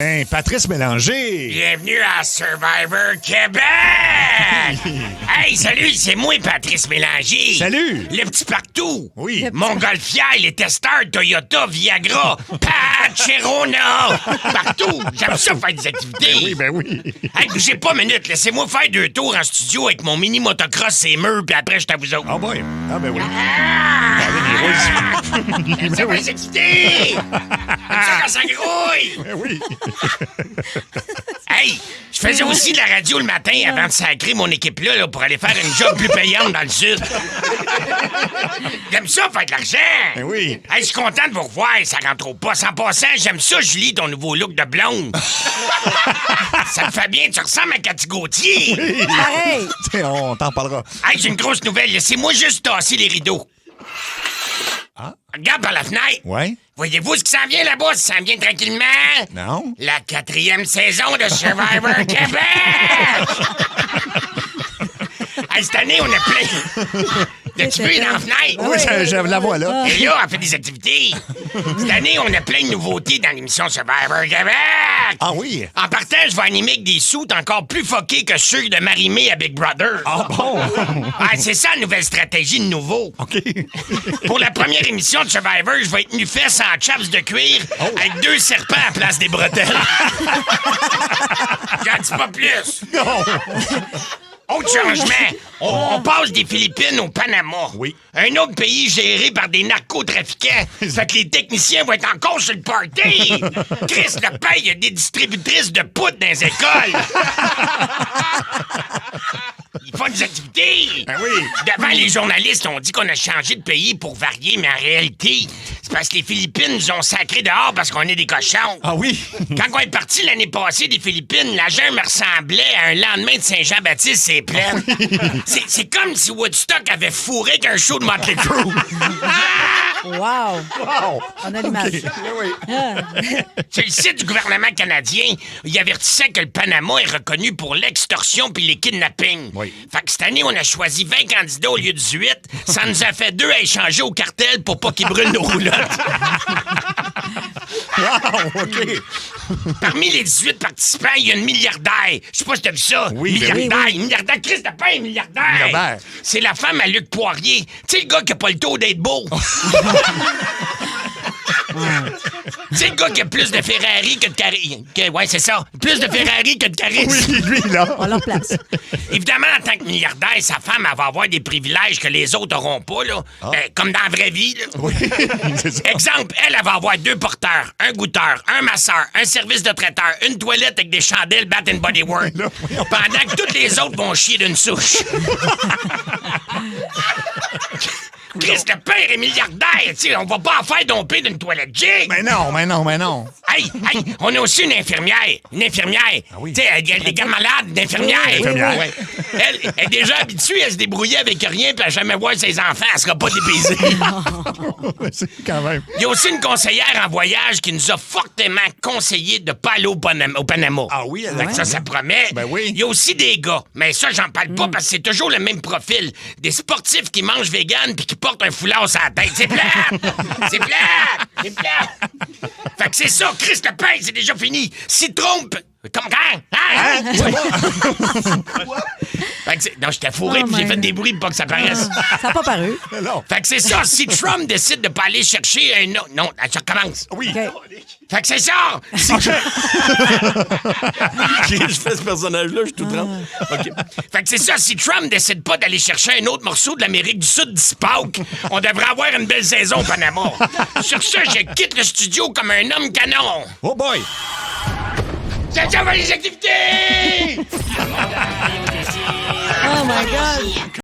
Hey, Patrice Mélanger! Bienvenue à Survivor Québec! Hey, salut, c'est moi, Patrice Mélanger. Salut! Le petit partout. Oui. Montgolfière, les testeurs Toyota, Viagra, Pacherona. Partout. J'aime ça faire des activités. Ben oui. Hey, bougez pas une minute. Laissez-moi faire 2 tours en studio avec mon mini motocross et murs, puis après, je à vous autres. Ah boy. Ah ben oui. J'aime ça faire des activités. J'aime ça quand ça grouille. Ben oui. Hey, je faisais aussi de la radio le matin avant de sacrer mon équipe là, pour aller faire une job plus payante dans le sud. J'aime ça faire de l'argent. Ben oui. Hey, je suis content de vous revoir, ça rentre au pas. En passant, j'aime ça, Julie, ton nouveau look de blonde. Ça te fait bien, tu ressembles à Cathy Gauthier. Oui. Pareil. T'sais, on t'en parlera. Hey, j'ai une grosse nouvelle, laissez-moi juste tasser les rideaux. Ah? Regarde par la fenêtre. Ouais? Voyez-vous ce qui s'en vient là-bas? Ça s'en vient tranquillement? Non? La 4e saison de Survivor Québec! Hey, cette année, on a plein... L'as-tu vu dans la fenêtre? Oui, je la vois là. Et là, elle fait des activités. Cette année, on a plein de nouveautés dans l'émission Survivor Québec! Ah oui? En partant, je vais animer avec des soutes encore plus fuckés que ceux de Marie-Mé à Big Brother. Ah bon? Ah, c'est ça la nouvelle stratégie de nouveau. OK. Pour la première émission de Survivor, je vais être nu-fesse en chaps de cuir avec 2 serpents à place des bretelles. J'en dis pas plus. Non. Autre changement, on passe des Philippines au Panama. Oui. Un autre pays géré par des narcotrafiquants. Fait que les techniciens vont être encore sur le party. Chris le paye, il y a des distributrices de poudre dans les écoles. Ils font des activités. Ben oui. Devant les journalistes, on dit qu'on a changé de pays pour varier, mais en réalité, c'est parce que les Philippines nous ont sacré dehors parce qu'on est des cochons. Ah oui? Quand on est parti l'année passée des Philippines, la jungle me ressemblait à un lendemain de Saint-Jean-Baptiste, c'est plein. C'est comme si Woodstock avait fourré qu'un show de Motley Crue. Wow. Wow. On a l'image. OK. Oui. Sur le site du gouvernement canadien, il avertissait que le Panama est reconnu pour l'extorsion puis les kidnappings. Oui. Fait que cette année, on a choisi 20 candidats au lieu de 18. Ça nous a fait 2 à échanger au cartel pour pas qu'ils brûlent nos roulottes. Wow, OK. Parmi les 18 participants, il y a une milliardaire. Je sais pas si t'as vu ça. Oui, milliardaire. oui, oui. Milliardaire. Chris de pain, milliardaire. Milliardaire. C'est la femme à Luc Poirier. Tu sais, le gars qui a pas le taux d'être beau. Tu sais, le gars qui a plus de Ferrari que de charisme. Ouais, c'est ça. Plus de Ferrari que de charisme. Oui, lui, là. On leur place. Évidemment, en tant que milliardaire, sa femme, elle va avoir des privilèges que les autres auront pas, là. Comme dans la vraie vie, là. Oui, c'est ça. Exemple, elle va avoir 2 porteurs, un goûteur, un masseur, un service de traiteur, une toilette avec des chandelles Bath and Body Works. Là, voyons. Pendant que toutes les autres vont chier d'une souche. Chris, le père est milliardaire, tu sais, on va pas en faire domper d'une toilette jig. Mais non, mais non, mais non. Hey, on a aussi une infirmière. Une infirmière. Ah oui. Tu sais, il y a des gars malades, une infirmière. Oui, infirmière. Ouais. Elle est déjà habituée à se débrouiller avec rien puis à jamais voir ses enfants. Elle sera pas dépaysée. C'est quand même. Il y a aussi une conseillère en voyage qui nous a fortement conseillé de pas aller au Panama. Ah oui, elle Fait que ça promet. Ben oui. Il y a aussi des gars, mais ça, j'en parle pas parce que c'est toujours le même profil. Des sportifs qui mangent vegan puis qui portent un foulard sur la tête. C'est plate! C'est plate! C'est plate! Fait que c'est ça, Chris le pain, c'est déjà fini. Si trompe... Comme quand? Hein? Fait que non, j'étais fourré Oh puis j'ai my fait God. des bruits pour pas que ça paraisse. Ça n'a pas paru. Non. Fait que c'est ça, si Trump décide de pas aller chercher un autre... Non, ça recommence. Oui. OK. Fait que c'est ça! Si- OK, je fais ce personnage-là, je suis tout trempe. OK. Fait que c'est ça, si Trump décide pas d'aller chercher un autre morceau de l'Amérique du Sud d'ici Pâques, on devrait avoir une belle saison au Panama. Sur ce, je quitte le studio comme un homme canon. Oh boy. Ça va les activités! Oh my God.